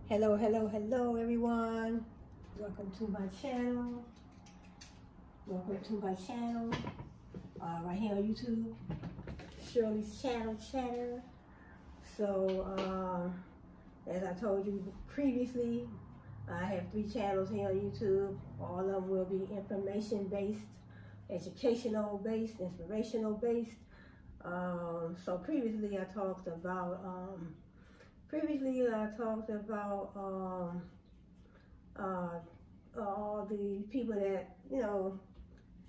Hello, hello, hello everyone. Welcome to my channel. Welcome to my channel. Right here on YouTube. Shirley's Channel Chatter. So, as I told you previously, I have 3 channels here on YouTube. All of them will be information-based, educational-based, inspirational-based. So previously I talked about all the people that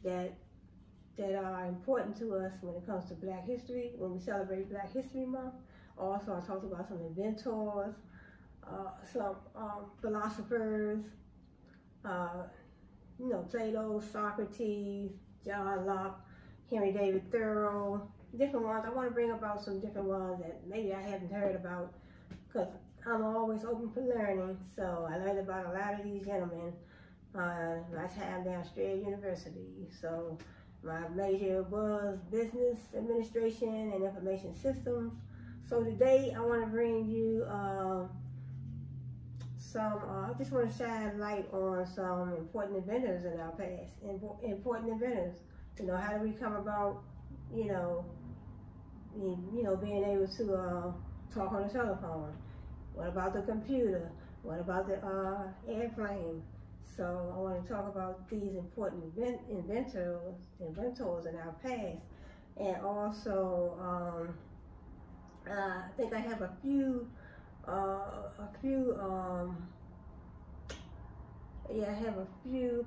that are important to us when it comes to Black History, when we celebrate Black History Month. Also, I talked about some inventors, some philosophers, Plato, Socrates, John Locke, Henry David Thoreau, different ones. I want to bring about some different ones that maybe I haven't heard about, because I'm always open for learning. So I learned about a lot of these gentlemen my time down Strayer University. So my major was business administration and information systems. So today I want to bring you I just want to shine light on some important inventors in our past. Important inventors. How do we come about, being able to talk on the telephone? What about the computer? What about the airplane? So I want to talk about these important inventors in our past, and also I think I have a few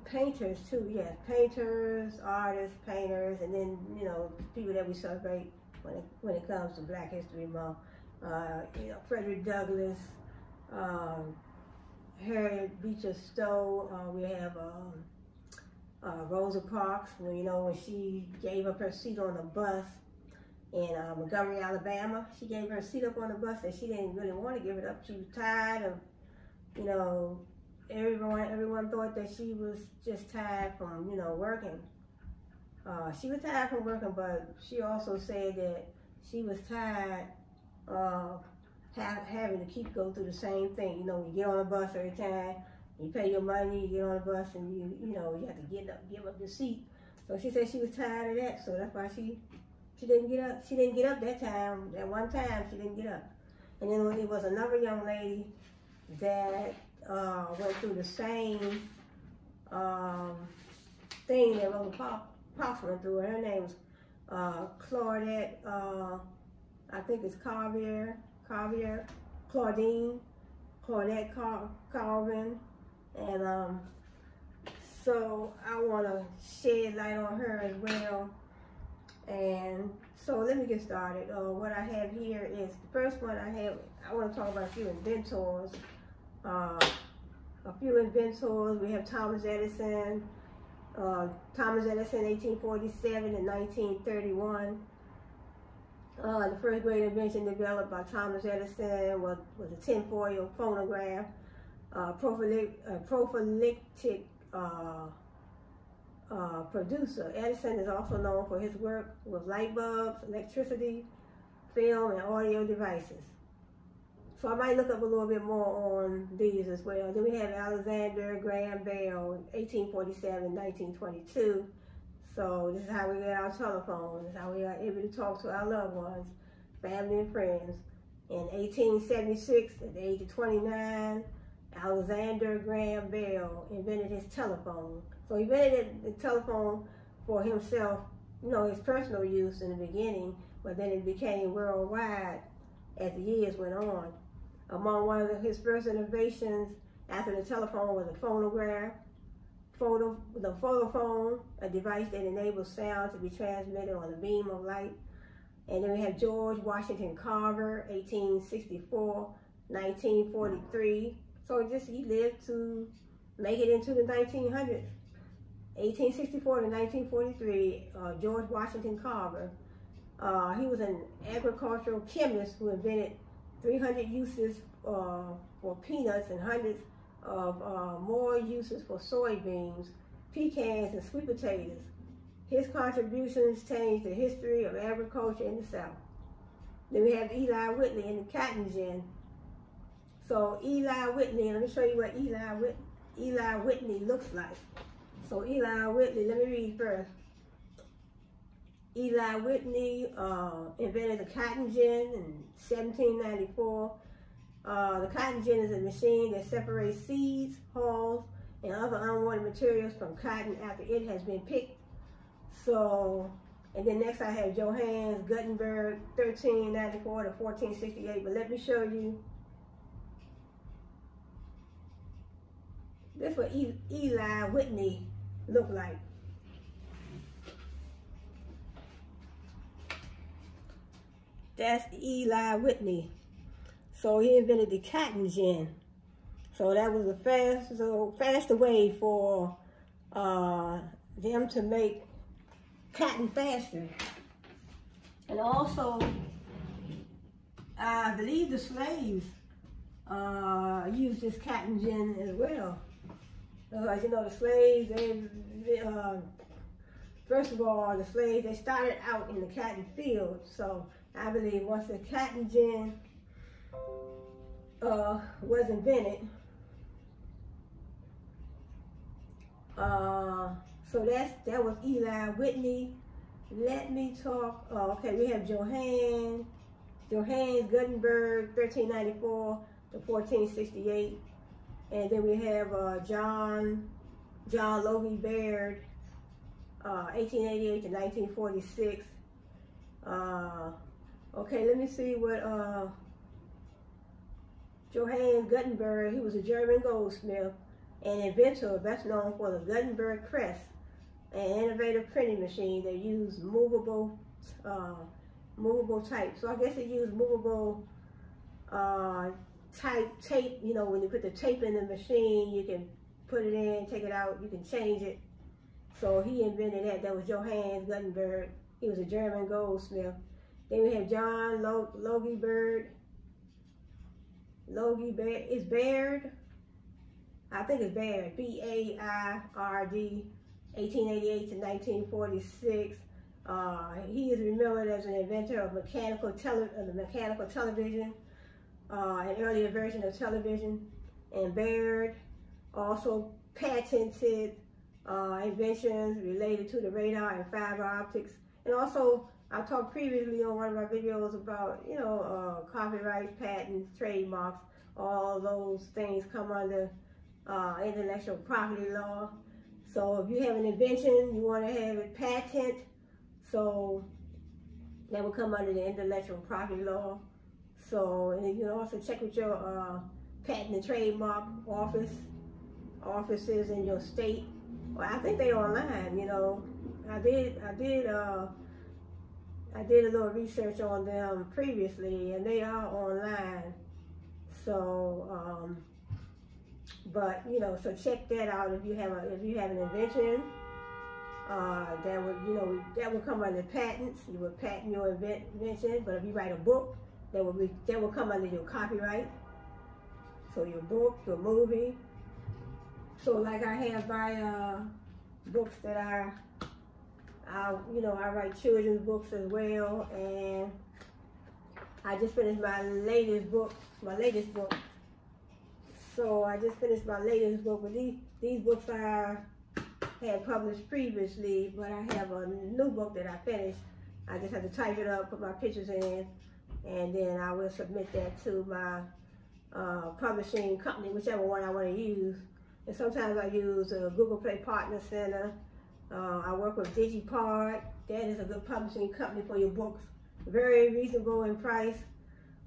painters too. Yes, painters, artists, painters, and then people that we celebrate when it comes to Black History Month. Frederick Douglass, Harriet Beecher Stowe. We have Rosa Parks. When she gave up her seat on the bus in Montgomery, Alabama, she gave her seat up on the bus, and she didn't really want to give it up. She was tired of, everyone thought that she was just tired from, working. She was tired from working, but she also said that she was tired of having to go through the same thing. You get on a bus every time, you pay your money, you get on a bus, and you have to give up your seat. So she said she was tired of that, so that's why she didn't get up. She didn't get up that time. That one time, she didn't get up. And then it was another young lady that went through the same thing that Rosa Parks went through. Her name was Claudette, I think it's Claudette Colvin. And so I want to shed light on her as well. And so let me get started. What I have here is the first one I want to talk about a few inventors. We have Thomas Edison. Thomas Edison, 1847 and 1931. The first great invention developed by Thomas Edison was a tinfoil phonograph, prophylactic producer. Edison is also known for his work with light bulbs, electricity, film, and audio devices. So I might look up a little bit more on these as well. Then we have Alexander Graham Bell, 1847, 1922. So this is how we get our telephone. This is how we are able to talk to our loved ones, family and friends. In 1876, at the age of 29, Alexander Graham Bell invented his telephone. So he invented the telephone for himself, his personal use in the beginning, but then it became worldwide as the years went on. Among one of his first innovations after the telephone was a phonograph, the photophone, a device that enables sound to be transmitted on a beam of light. And then we have George Washington Carver, 1864, 1943. So he lived to make it into the 1900s. 1864 to 1943, George Washington Carver. He was an agricultural chemist who invented 300 uses for peanuts and hundreds of more uses for soybeans, pecans, and sweet potatoes. His contributions changed the history of agriculture in the South. Then we have Eli Whitney and the cotton gin. So Eli Whitney, let me show you what Eli Whitney looks like. So Eli Whitney, let me read first. Eli Whitney invented the cotton gin in 1794. The cotton gin is a machine that separates seeds, hulls, and other unwanted materials from cotton after it has been picked. So, and then next I have Johannes Gutenberg, 1394 to 1468. But let me show you. This is what Eli Whitney looked like. That's Eli Whitney. So he invented the cotton gin. So that was a faster way for them to make cotton faster. And also, I believe the slaves used this cotton gin as well. As you know, the slaves, first of all, the slaves, they started out in the cotton field. So I believe once the cotton gin was invented, so that was Eli Whitney. Let me talk. Okay, we have Johannes Gutenberg, 1394 to 1468, and then we have John Logie Baird, 1888 to 1946. Okay, let me see what Johannes Gutenberg. He was a German goldsmith and inventor, best known for the Gutenberg press, an innovative printing machine that used movable type. So I guess it used movable type tape. You know, when you put the tape in the machine, you can put it in, take it out, you can change it. So he invented that. That was Johannes Gutenberg. He was a German goldsmith. Then we have John Logie Baird. It's Baird. I think it's Baird. B-A-I-R-D. 1888 to 1946. He is remembered as an inventor of the mechanical television, an earlier version of television. And Baird also patented inventions related to the radar and fiber optics. And also, I talked previously on one of my videos about, you know, copyright, patents, trademarks. All those things come under intellectual property law. So if you have an invention, you want to have it patent, so that will come under the intellectual property law. So, and you can also check with your patent and trademark offices in your state. Well, I think they're online. You know, I did a little research on them previously, and they are online. So, but you know, so check that out if you have an invention that would come under patents. You would patent your invention. But if you write a book, that will come under your copyright. So your book, your movie. So like I have my books that I write children's books as well, and I just finished my latest book. So I just finished my latest book, but these books I had published previously, but I have a new book that I finished. I just have to type it up, put my pictures in, and then I will submit that to my publishing company, whichever one I want to use. And sometimes I use a Google Play Partner Center. I work with Digipart. That is a good publishing company for your books. Very reasonable in price.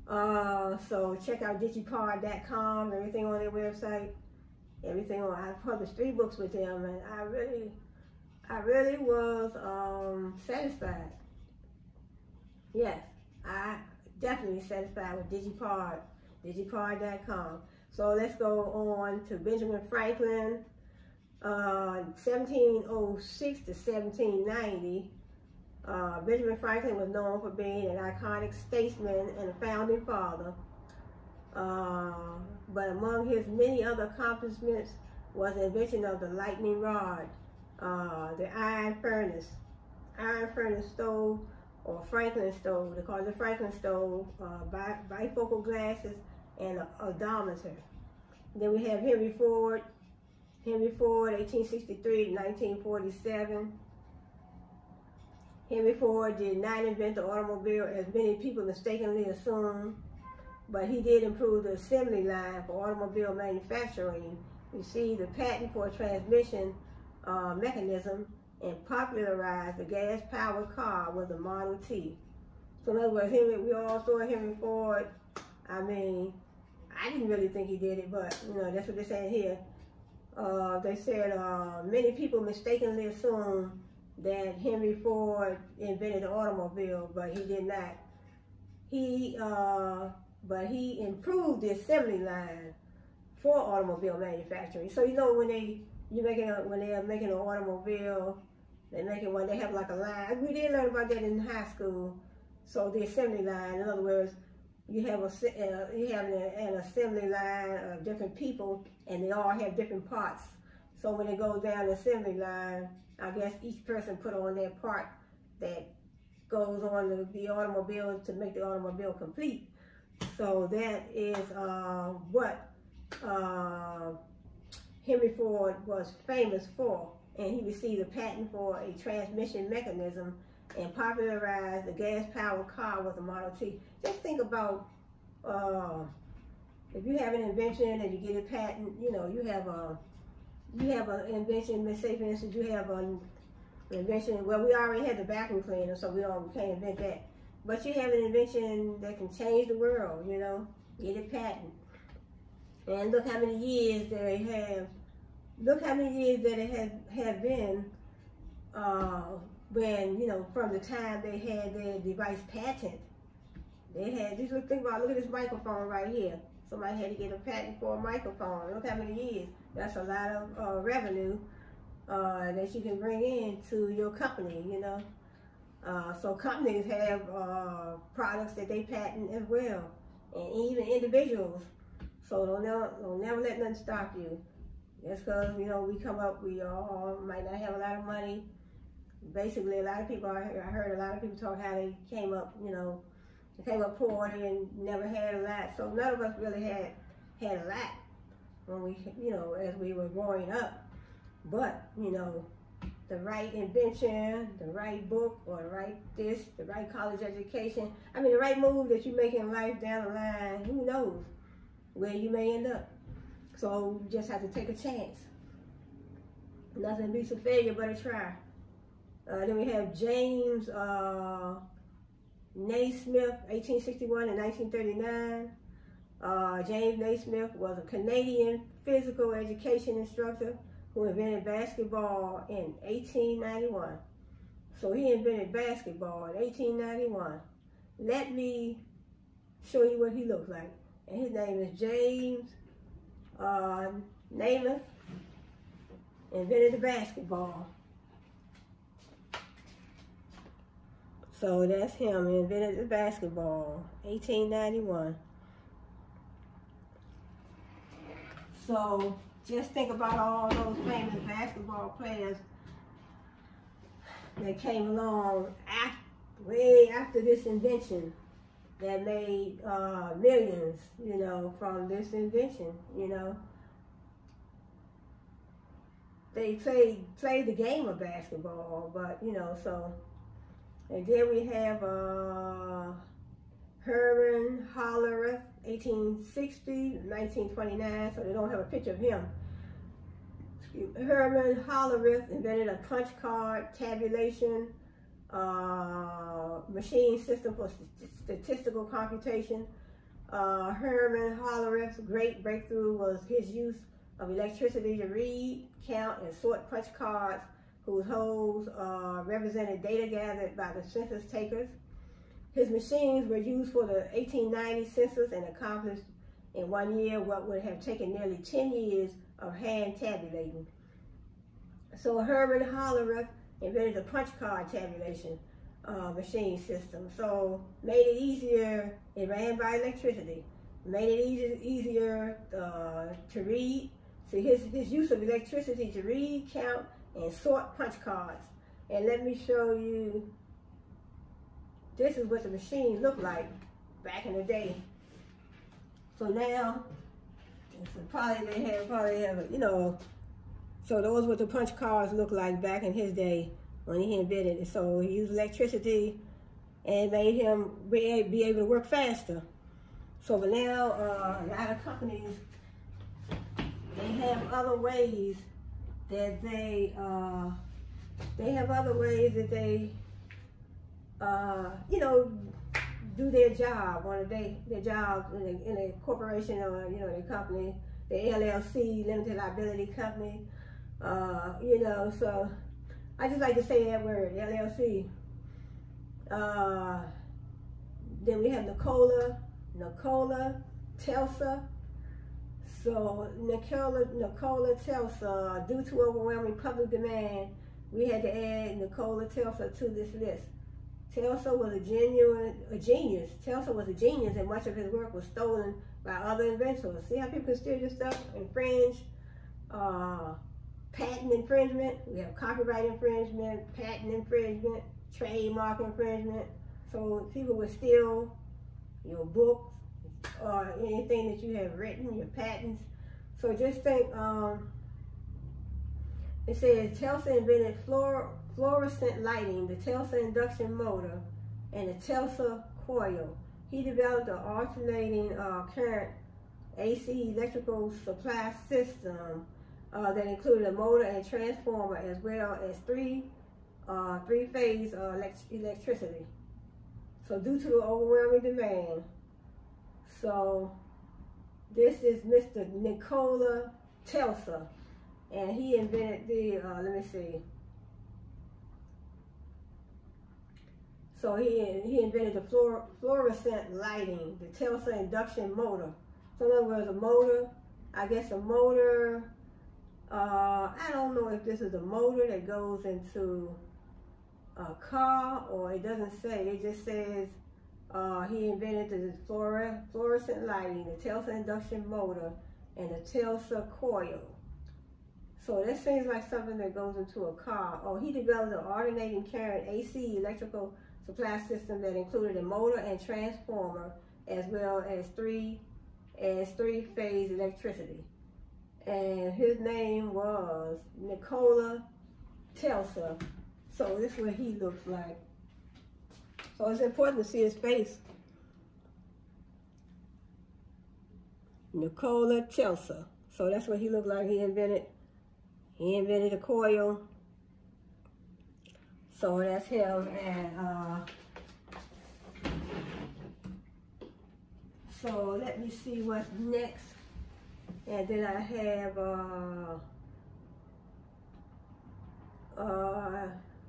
So check out digipart.com, everything on their website, everything on. I published 3 books with them, and I really was satisfied. Yes, I definitely satisfied with Digipart, digipart.com. So let's go on to Benjamin Franklin, 1706 to 1790. Benjamin Franklin was known for being an iconic statesman and a founding father. But among his many other accomplishments was the invention of the lightning rod, the iron furnace stove, or Franklin stove. They call it the Franklin stove. Bifocal glasses and an odometer. Then we have Henry Ford. Henry Ford, 1863 to 1947. Henry Ford did not invent the automobile as many people mistakenly assume, but he did improve the assembly line for automobile manufacturing, received a patent for a transmission mechanism, and popularized the gas-powered car with the Model T. So in other words, we all thought Henry Ford, I mean, I didn't really think he did it, but you know, that's what they're saying here. They said many people mistakenly assume that Henry Ford invented the automobile, but he did not. But he improved the assembly line for automobile manufacturing. So you know when they're making an automobile, they have like a line. We did learn about that in high school. So the assembly line, in other words, you have an assembly line of different people, and they all have different parts. So when it goes down the assembly line, I guess each person put on their part that goes on the automobile to make the automobile complete. So that is what Henry Ford was famous for, and he received a patent for a transmission mechanism and popularized the gas-powered car with the Model T. Just think about if you have an invention and you get a patent, you know, you have an invention. Let's say, for instance, you have an invention. Well, we already had the vacuum cleaner, so we can't invent that. But you have an invention that can change the world. You know, get a patent, and look how many years they have. Look how many years that it have been. When, you know, from the time they had their device patent, they had, just look at this microphone right here. Somebody had to get a patent for a microphone. Look how many years. That's a lot of revenue that you can bring in to your company, you know. So companies have products that they patent as well, and even individuals. So don't never let nothing stop you. Just because, you know, we all might not have a lot of money. Basically, a lot of people, I heard a lot of people talk how they came up, you know, they came up poor and never had a lot. So none of us really had a lot when we, you know, as we were growing up. But, you know, the right invention, the right book, or the right college education, I mean, the right move that you make in life down the line, who knows where you may end up. So you just have to take a chance. Nothing beats a failure but a try. Then we have James Naismith, 1861 and 1939. James Naismith was a Canadian physical education instructor who invented basketball in 1891. So he invented basketball in 1891. Let me show you what he looks like. And his name is James Naismith. Invented the basketball. So that's him. He invented the basketball, 1891. So just think about all those famous basketball players that came along way after this invention that made millions, you know, from this invention, you know. They played the game of basketball, but, you know, so. And then we have Herman Hollerith, 1860, 1929, so they don't have a picture of him. Herman Hollerith invented a punch card tabulation machine system for statistical computation. Herman Hollerith's great breakthrough was his use of electricity to read, count, and sort punch cards whose holes represented data gathered by the census takers. His machines were used for the 1890 census and accomplished in 1 year what would have taken nearly 10 years of hand tabulating. So Herman Hollerith invented the punch card tabulation machine system. So made it easier, it ran by electricity, made it easier to read. So his use of electricity to read, count, and sort punch cards. And let me show you, this is what the machine looked like back in the day. So now, so probably they have, you know, so those what the punch cards look like back in his day when he invented it. So he used electricity and made him be able to work faster. So but now a lot of companies, they have other ways that they you know, do their job on their job in a corporation or, you know, their company, the LLC, limited liability company, you know. So I just like to say that word, LLC. Then we have Nikola Tesla. So Nikola Tesla, due to overwhelming public demand, we had to add Nikola Tesla to this list. Tesla was a genius. Tesla was a genius, and much of his work was stolen by other inventors. See how people can steal your stuff, infringe, patent infringement. We have copyright infringement, patent infringement, trademark infringement. So people would steal your books or anything that you have written, your patents. So just think, it says Tesla invented fluorescent lighting, the Tesla induction motor, and the Tesla coil. He developed an alternating current AC electrical supply system that included a motor and transformer, as well as three-phase electricity. So due to the overwhelming demand, so this is Mr. Nikola Tesla, and he invented the, let me see. So he invented the fluorescent lighting, the Tesla induction motor. So in other words, a motor, I guess a motor, I don't know if this is a motor that goes into a car, or it doesn't say, it just says he invented the fluorescent lighting, the Tesla induction motor, and the Tesla coil. So that seems like something that goes into a car. Oh, he developed an alternating current AC electrical supply system that included a motor and transformer, as well as three-phase electricity. And his name was Nikola Tesla. So this is what he looks like. So it's important to see his face. Nikola Tesla. So that's what he looked like. He invented a coil. So that's him. And so let me see what's next. And then I have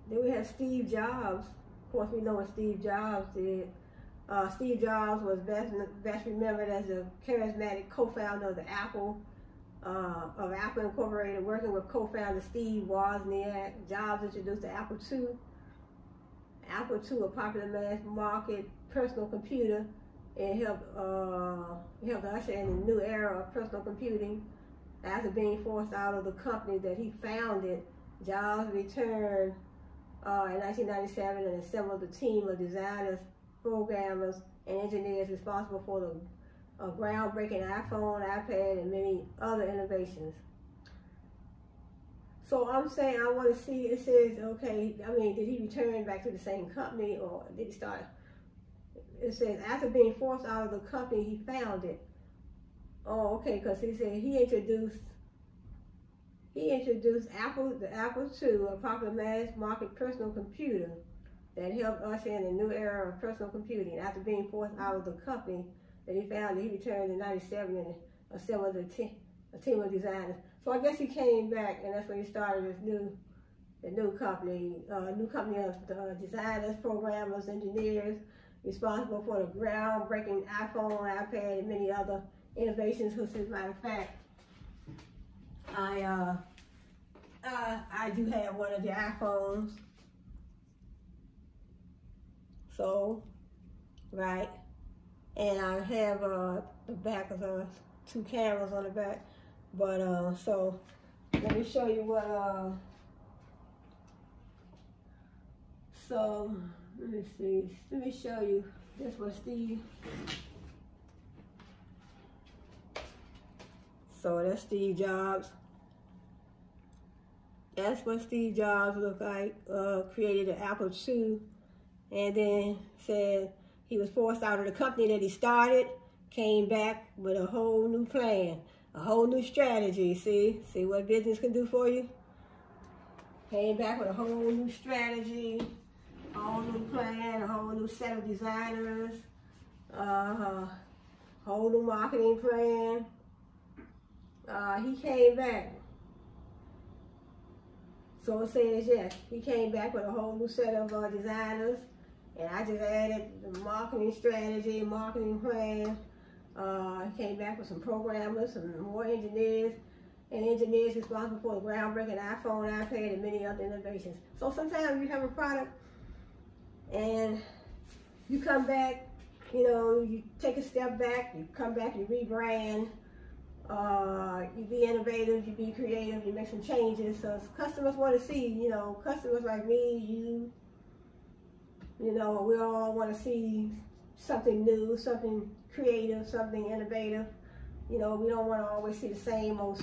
then we have Steve Jobs. Of course, we know what Steve Jobs did. Steve Jobs was best remembered as the charismatic co-founder of Apple Incorporated, working with co-founder Steve Wozniak. Jobs introduced the Apple II. Apple II, a popular mass market personal computer, and helped usher in a new era of personal computing. After being forced out of the company that he founded, Jobs returned in 1997 and assembled a team of designers, programmers, and engineers responsible for the groundbreaking iPhone, iPad, and many other innovations. So I'm saying, I want to see, it says, okay, I mean, did he return back to the same company, or did he start? It says, after being forced out of the company he founded. Oh, okay, because he said he introduced the Apple II, a popular mass market personal computer that helped usher in a new era of personal computing. After being forced out of the company that he founded, he returned in '97 and assembled a team of designers. So I guess he came back, and that's when he started his new company of designers, programmers, engineers, responsible for the groundbreaking iPhone, iPad, and many other innovations. Which, as a matter of fact, I do have one of the iPhones. So, right, and I have the back of the 2 cameras on the back. But so let me show you what. So let me see. Let me show you. This was Steve. So that's Steve Jobs. That's what Steve Jobs looked like. Created an Apple II, and then said he was forced out of the company that he started, came back with a whole new plan, a whole new strategy. See what business can do for you? Came back with a whole new strategy, a whole new plan, a whole new set of designers, whole new marketing plan. He came back. So it says, yes, he came back with a whole new set of designers, and I just added the marketing strategy, marketing plan. He came back with some programmers, some more engineers, and engineers responsible for the groundbreaking iPhone, iPad, and many other innovations. So sometimes you have a product, and you come back, you know, you take a step back, you come back, you rebrand. You be innovative, you be creative, you make some changes. So customers want to see, you know, customers like me, you know, we all want to see something new, something creative, something innovative. You know, we don't want to always see the same old.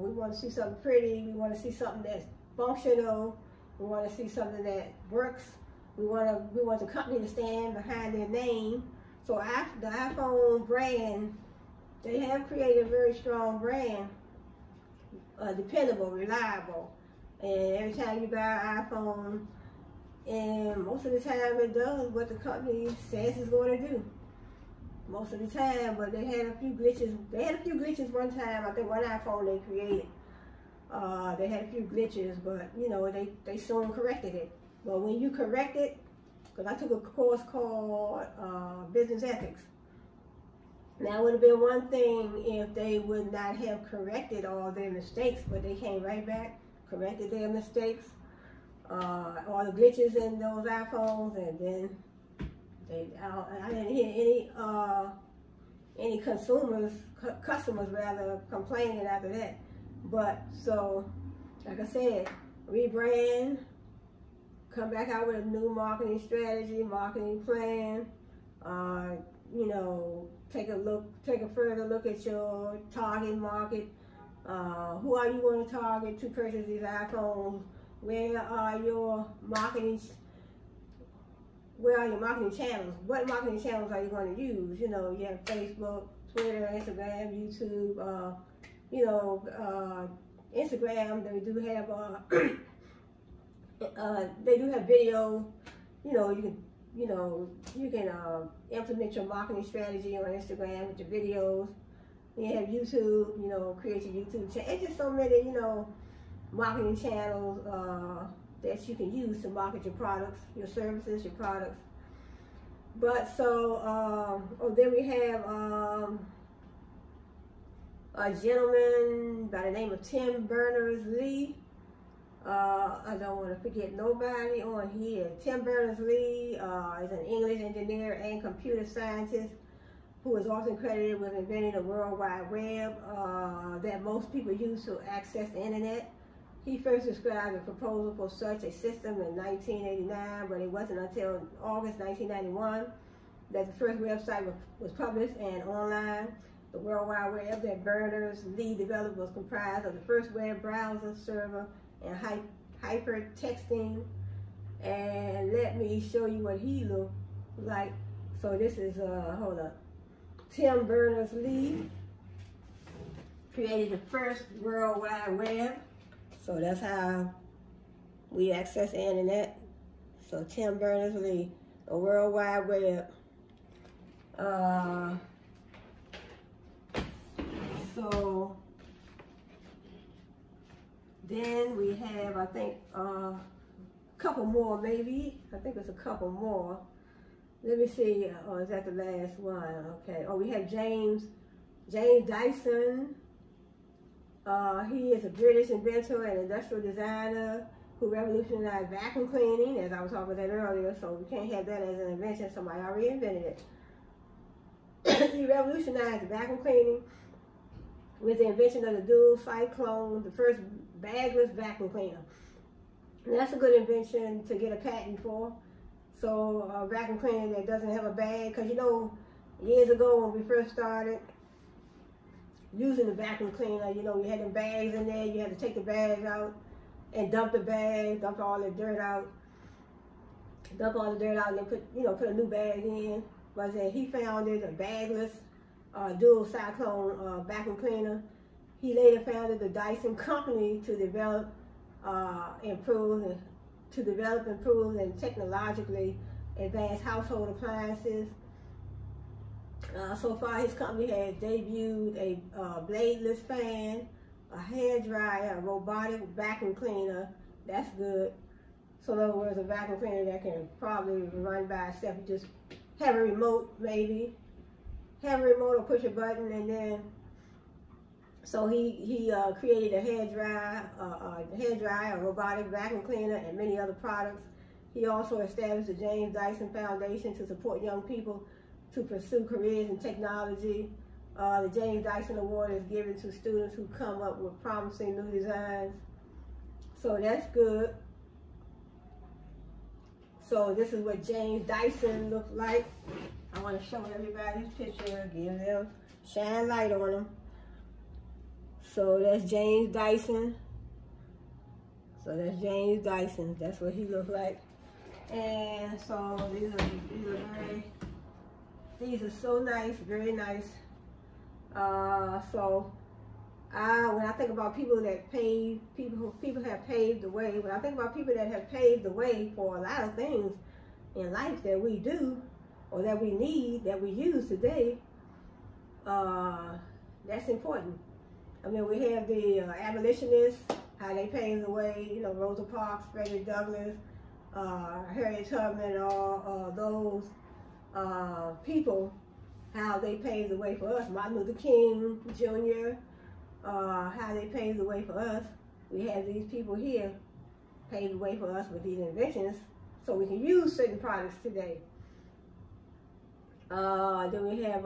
We want to see something pretty. We want to see something that's functional. We want to see something that works. We want the company to stand behind their name. So the iPhone brand, they have created a very strong brand, dependable, reliable. And every time you buy an iPhone, and most of the time it does what the company says it's going to do. Most of the time, but they had a few glitches. They had a few glitches one time. I think one iPhone they created, they had a few glitches, but you know, they soon corrected it. But when you correct it, because I took a course called Business Ethics. Now, it would have been one thing if they would not have corrected all their mistakes, but they came right back, corrected their mistakes, all the glitches in those iPhones, and then I didn't hear any customers rather complaining after that. But so, like I said, rebrand, come back out with a new marketing strategy, marketing plan. You know, take a further look at your target market. Who are you going to target to purchase these iPhones? Where are your marketing channels? What marketing channels are you going to use? You know, you have Facebook, Twitter, Instagram, YouTube. You know, Instagram, they do have video. You can implement your marketing strategy on Instagram with your videos. You have YouTube, you know, create your YouTube channel. It's just so many, you know, marketing channels that you can use to market your products, your services, your products. But so, then we have a gentleman by the name of Tim Berners-Lee. I don't want to forget nobody on here. Tim Berners-Lee is an English engineer and computer scientist who is often credited with inventing the World Wide Web that most people use to access the internet. He first described a proposal for such a system in 1989, but it wasn't until August 1991 that the first website was published and online. The World Wide Web that Berners-Lee developed was comprised of the first web browser, server, and hypertexting. And let me show you what he looked like. So this is, hold up. Tim Berners-Lee created the first World Wide Web. So that's how we access the internet. So Tim Berners-Lee, the World Wide Web. So then we have, I think, a couple more maybe. I think it's a couple more. Let me see. Oh, is that the last one? Okay. Oh, we have James Dyson. He is a British inventor and industrial designer who revolutionized vacuum cleaning, as I was talking about that earlier. So we can't have that as an invention. Somebody already invented it. He revolutionized vacuum cleaning with the invention of the dual cyclone, the first bagless vacuum cleaner. And that's a good invention to get a patent for. So a vacuum cleaner that doesn't have a bag, because you know, years ago when we first started, using the vacuum cleaner. You know, you had them bags in there, you had to take the bags out and dump the bag, dump all the dirt out, and then put a new bag in. But then he founded a bagless dual cyclone vacuum cleaner. He later founded the Dyson Company to develop, improve, and technologically advanced household appliances. So far, his company has debuted a bladeless fan, a hair dryer, a robotic vacuum cleaner. That's good. So in other words, a vacuum cleaner that can probably run by itself. You just have a remote, maybe. Have a remote or push a button, and then. So he created a hair dryer, a robotic vacuum cleaner, and many other products. He also established the James Dyson Foundation to support young people to pursue careers in technology. The James Dyson Award is given to students who come up with promising new designs. So that's good. So this is what James Dyson looks like. I want to show everybody his picture, give them, shine light on them. So that's James Dyson. That's what he looks like. And so these are so nice, very nice. When I think about people that people have paved the way, when I think about people that have paved the way for a lot of things in life that we do, or that we need, that we use today, that's important. I mean, we have the abolitionists, how they paved the way, you know, Rosa Parks, Frederick Douglass, Harriet Tubman, all those people, how they paved the way for us. Martin Luther King Jr., how they paved the way for us. We have these people here paved the way for us with these inventions so we can use certain products today. Then we have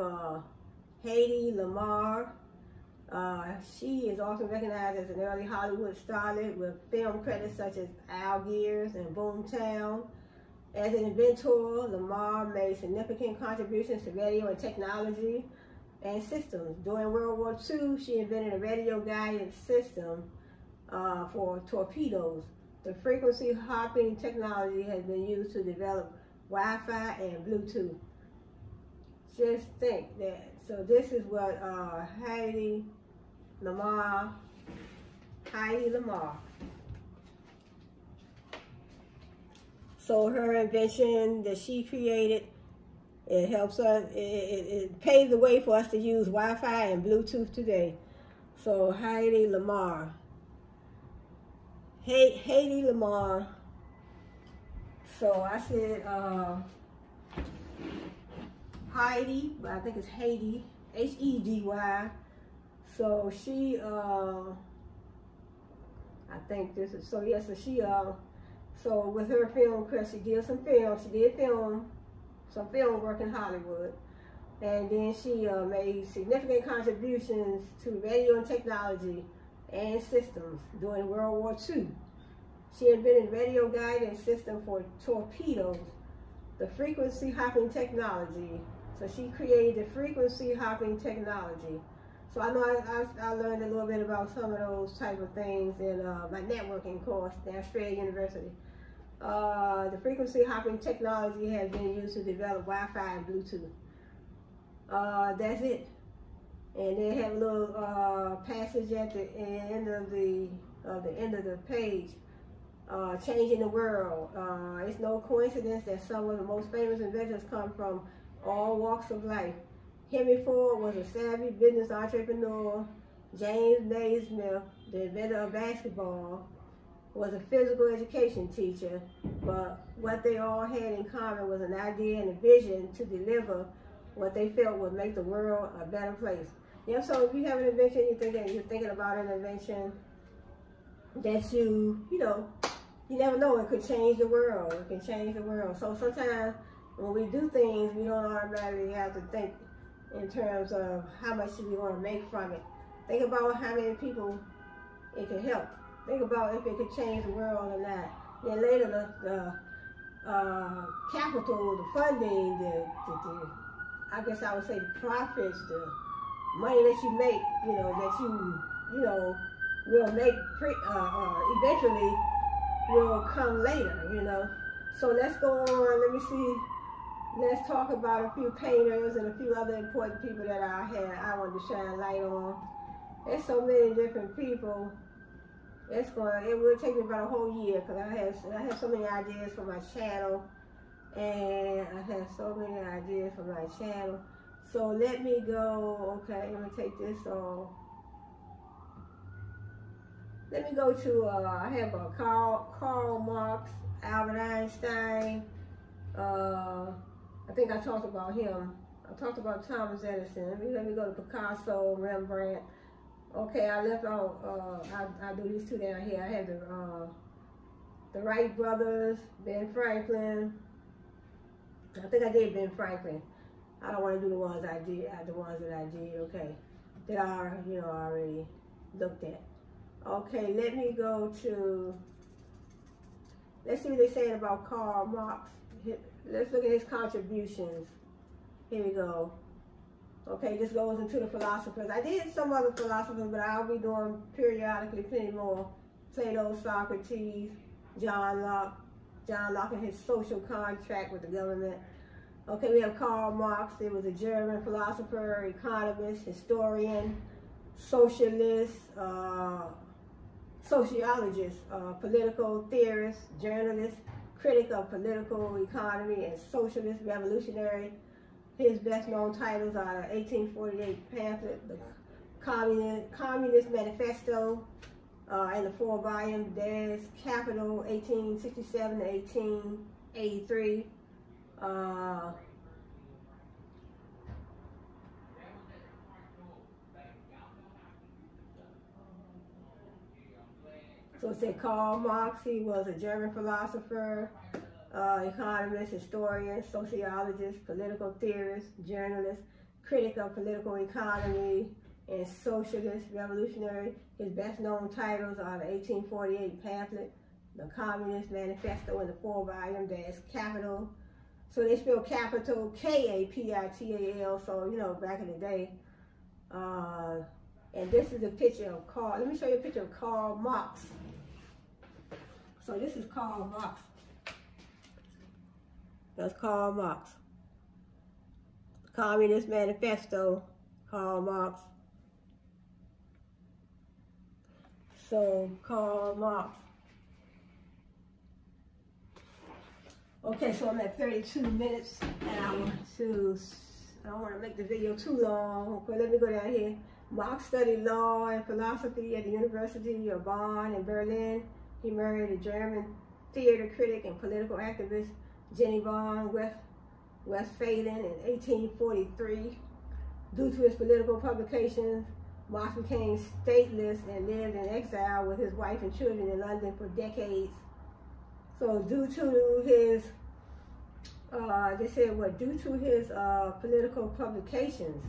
Hedy Lamarr. She is often recognized as an early Hollywood starlet with film credits such as Algiers and Boomtown. As an inventor, Lamarr made significant contributions to radio and technology and systems. During World War II, she invented a radio guidance system for torpedoes. The frequency hopping technology has been used to develop Wi-Fi and Bluetooth. Just think that. So this is what Hedy Lamarr. So her invention that she created, it helps us, it paved the way for us to use Wi-Fi and Bluetooth today. So Hedy Lamarr. Hedy Lamarr. So I said Heidi, but I think it's Hedy, H-E-D-Y. So she, I think this is, so yeah, so she, so with her film credits, she did some film, some film work in Hollywood. And then she made significant contributions to radio and technology and systems during World War II. She invented radio guidance system for torpedoes, the frequency hopping technology. So she created the frequency hopping technology. So I know I learned a little bit about some of those type of things in my networking course at Australia University. The frequency hopping technology has been used to develop Wi-Fi and Bluetooth. That's it. And they have a little passage at the end of the page. Changing the world. It's no coincidence that some of the most famous inventors come from all walks of life. Henry Ford was a savvy business entrepreneur. James Naismith, the inventor of basketball, was a physical education teacher. But what they all had in common was an idea and a vision to deliver what they felt would make the world a better place. Yeah, so if you have an invention, you're thinking about an invention that you know, you never know, it could change the world. It can change the world. So sometimes when we do things, we don't automatically have to think in terms of how much do we want to make from it. Think about how many people it could help. Think about if it could change the world or not. Then later the capital, the funding, I guess I would say the profits, money that you make, that will make eventually will come later, So let's go on. Let me see. Let's talk about a few painters and a few other important people that I want to shine light on. There's so many different people. It will take me about a whole year because I have so many ideas for my channel, and I have so many ideas for my channel. So let me go. Okay, let me take this off. Let me go to. I have Karl Marx, Albert Einstein. I think I talked about him. I talked about Thomas Edison. Let me go to Picasso, Rembrandt. Okay, I left out, I'll do these two down here. I have the Wright brothers, Ben Franklin. I think I did Ben Franklin. I don't want to do the ones I did, okay. That I, already looked at. Okay, let me go to, let's see what they're saying about Karl Marx. Let's look at his contributions. Here we go. Okay, this goes into the philosophers. I did some other philosophers, but I'll be doing periodically plenty more. Plato, Socrates, John Locke and his social contract with the government. Okay, we have Karl Marx. He was a German philosopher, economist, historian, socialist, sociologist, political theorist, journalist, critic of political economy and socialist revolutionary. His best-known titles are the 1848 pamphlet, the Communist Manifesto, and the 4-volume Das Kapital, 1867 to 1883. So it said Karl Marx, he was a German philosopher, economist, historian, sociologist, political theorist, journalist, critic of political economy, and socialist revolutionary. His best-known titles are the 1848 pamphlet, the Communist Manifesto, and the 4-volume Das Kapital. So they spell capital K-A-P-I-T-A-L, so, back in the day. And this is a picture of Karl. Let me show you a picture of Karl Marx. So this is Karl Marx. That's Karl Marx. Communist Manifesto, Karl Marx. So, Karl Marx. Okay, so I'm at 32 minutes, and I don't want to make the video too long, but let me go down here. Marx studied law and philosophy at the University of Bonn in Berlin. He married a German theater critic and political activist, Jenny von Westphalen, in 1843. Due to his political publications, Marx became stateless and lived in exile with his wife and children in London for decades. So due to his, due to his political publications,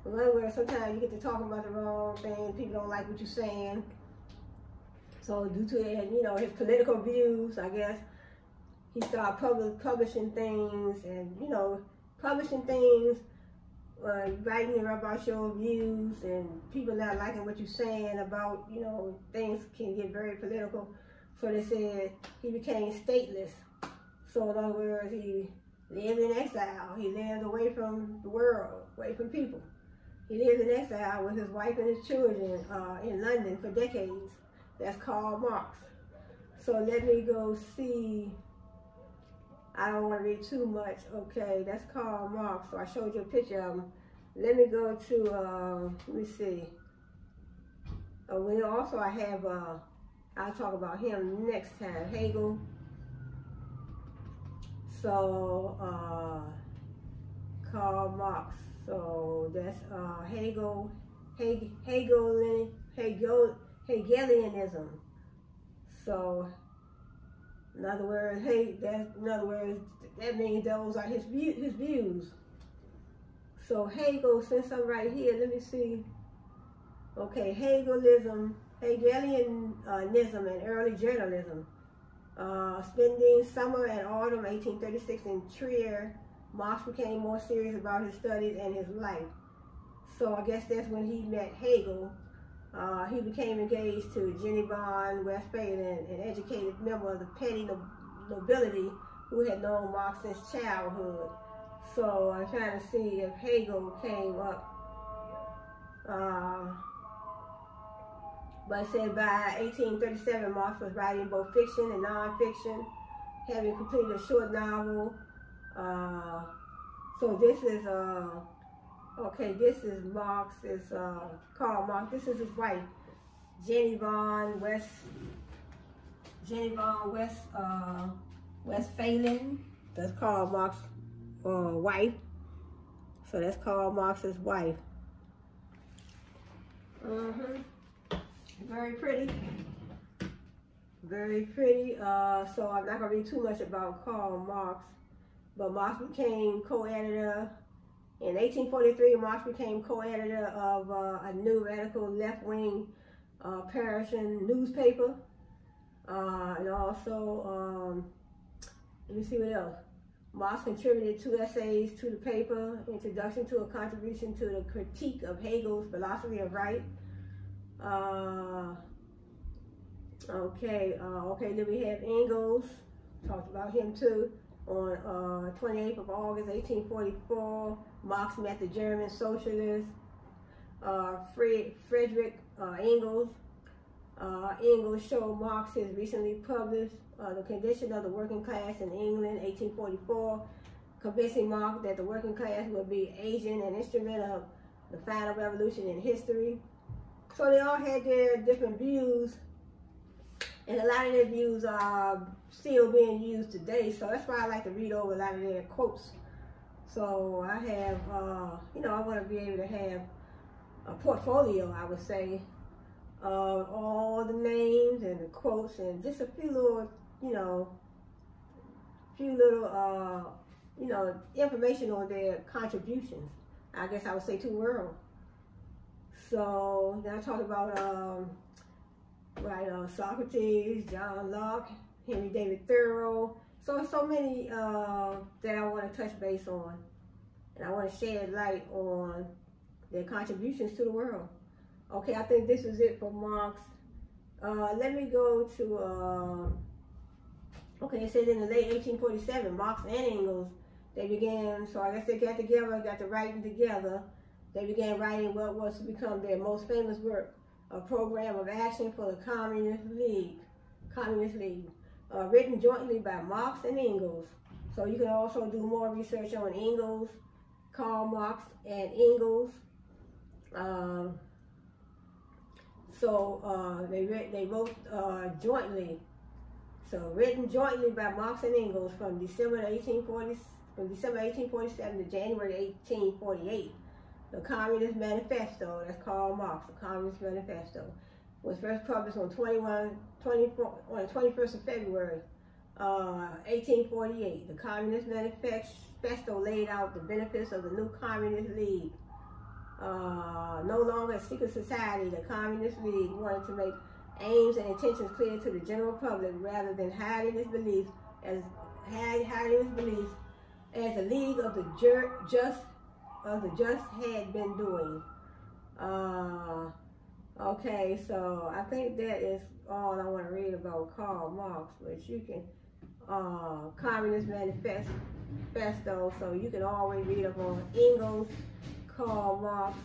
in other words, sometimes you get to talking about the wrong thing, people don't like what you're saying. So due to his political views, I guess, he started publishing things and, writing about your views, and people not liking what you're saying about, things can get very political. So they said he became stateless. So in other words, he lived in exile. He lived away from the world, away from people. He lived in exile with his wife and his children in London for decades. That's Karl Marx. So let me go see. I don't want to read too much. Okay, that's Karl Marx. So I showed you a picture of him. Let me go to, let me see. Also I have, I'll talk about him next time, Hegel. So, Karl Marx. So that's Hegelianism. So, in other words, that means those are his views. So Hegel, since I'm right here, let me see. Okay, Hegelianism and early journalism. Spending summer and autumn 1836 in Trier, Marx became more serious about his studies and his life. So I guess that's when he met Hegel. He became engaged to Jenny von Westphalen, an educated member of the petty nobility who had known Marx since childhood. So I'm trying to see if Hegel came up. But it said by 1837, Marx was writing both fiction and non-fiction, having completed a short novel. So this is, okay, this is Marx, it's Karl Marx. This is his wife, Jenny von Westphalen. That's Karl Marx's wife. So that's Karl Marx's wife. Very pretty. Very pretty. So I'm not going to read too much about Karl Marx. But Marx became co-editor. In 1843, Marx became co-editor of a new radical left-wing Parisian newspaper. And also, let me see what else. Marx contributed 2 essays to the paper, Introduction to a Contribution to the Critique of Hegel's Philosophy of Right. Okay, then we have Engels, talked about him too. On 28th of August, 1844, Marx met the German socialist Friedrich Engels. Engels showed Marx his recently published The Condition of the Working Class in England, 1844, convincing Marx that the working class would be agent and instrument of the final revolution in history. So they all had their different views, and a lot of their views are still being used today. So that's why I like to read over a lot of their quotes. So I have, I want to be able to have a portfolio, I would say, of all the names and the quotes and just a few little, information on their contributions. I guess I would say to the world. So then I talk about Socrates, John Locke, Henry David Thoreau. So many that I want to touch base on, and I want to shed light on their contributions to the world. Okay, I think this is it for Marx. Let me go to okay, it said in the late 1847, Marx and Engels, they began, so I guess they got together, got to writing together. They began writing what was to become their most famous work, a program of action for the Communist League, written jointly by Marx and Engels. So you can also do more research on Engels, Karl Marx, and Engels. They wrote jointly. So written jointly by Marx and Engels from December 1847 to January 1848. The Communist Manifesto, that's Karl Marx, the Communist Manifesto, was first published on the 21st of February, 1848. The Communist Manifesto laid out the benefits of the new Communist League. No longer a secret society, the Communist League wanted to make aims and intentions clear to the general public rather than hiding its beliefs as the League of the Just had been doing. Okay, so I think that is all I want to read about Karl Marx, which you can, Communist Manifesto, so you can always read up on Engels, Karl Marx.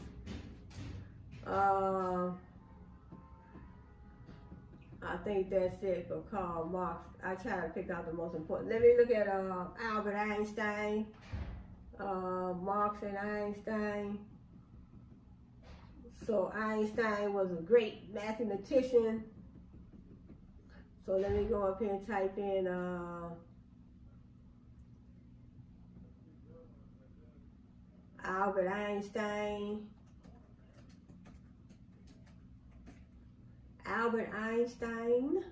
I think that's it for Karl Marx. I try to pick out the most important. Let me look at Albert Einstein. Marx and Einstein. So Einstein was a great mathematician. So let me go up here and type in Albert Einstein. Albert Einstein.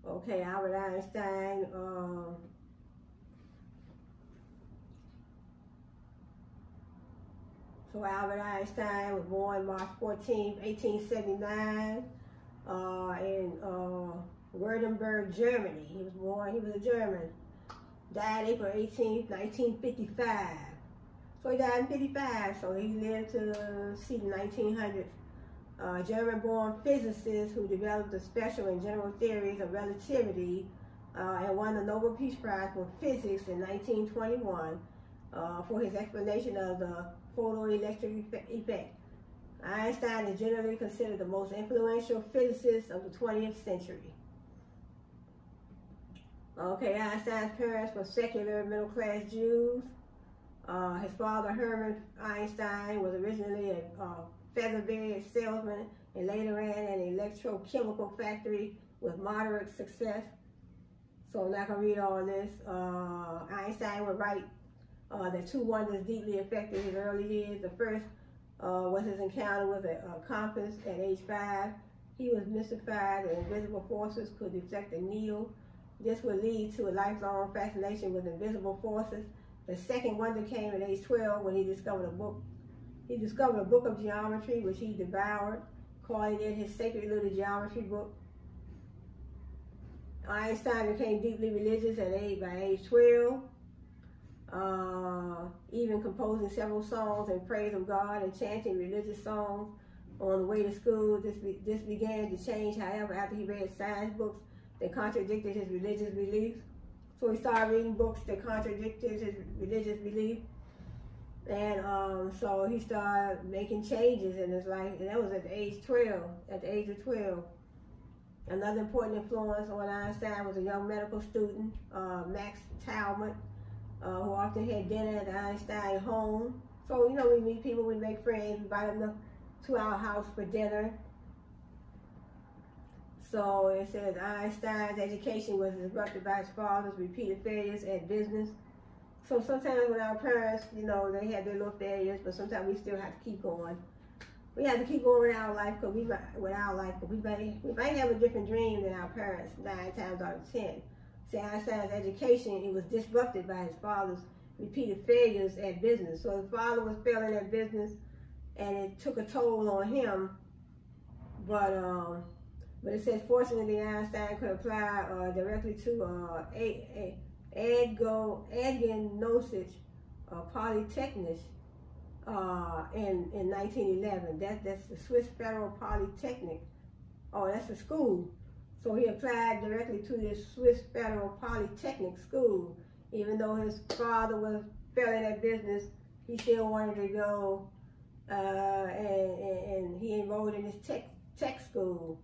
Okay, Albert Einstein. So Albert Einstein was born March 14, 1879 in Württemberg, Germany. He was a German. Died April 18, 1955. So he died in 55, so he lived to see the 1900s. German-born physicist who developed the special and general theories of relativity and won the Nobel Peace Prize for Physics in 1921 for his explanation of the photoelectric effect. Einstein is generally considered the most influential physicist of the 20th century. Okay, Einstein's parents were secular middle-class Jews. His father, Hermann Einstein, was originally a feather-bed salesman and later ran an electrochemical factory with moderate success. So I'm not going to read all this. Einstein would write that two wonders deeply affected his early years. The first was his encounter with a compass at age 5. He was mystified that invisible forces could deflect a needle. This would lead to a lifelong fascination with invisible forces. The second wonder came at age 12 when he discovered a book. He discovered a book of geometry, which he devoured, calling it his sacred little geometry book. Einstein became deeply religious by age 12, even composing several songs in praise of God and chanting religious songs on the way to school. This began to change, however, after he read science books that contradicted his religious beliefs. So he started reading books that contradicted his religious beliefs. And so he started making changes in his life, and that was at the age of 12. Another important influence on Einstein was a young medical student, Max Talbot, who often had dinner at the Einstein home. So, you know, we meet people, we make friends, we invite them to our house for dinner. So it says Einstein's education was disrupted by his father's repeated failures at business. So sometimes with our parents, you know, they had their little failures, but sometimes we still have to keep going. We have to keep going with our life because we might have a different dream than our parents 9 times out of 10. See, Einstein's education, it was disrupted by his father's repeated failures at business. So his father was failing at business, and it took a toll on him. But it says fortunately Einstein could apply directly to Agnosis Polytechnic in 1911. That's the Swiss Federal Polytechnic. Oh, that's the school. So he applied directly to this Swiss Federal Polytechnic school. Even though his father was failing at business, he still wanted to go, and he enrolled in this tech school.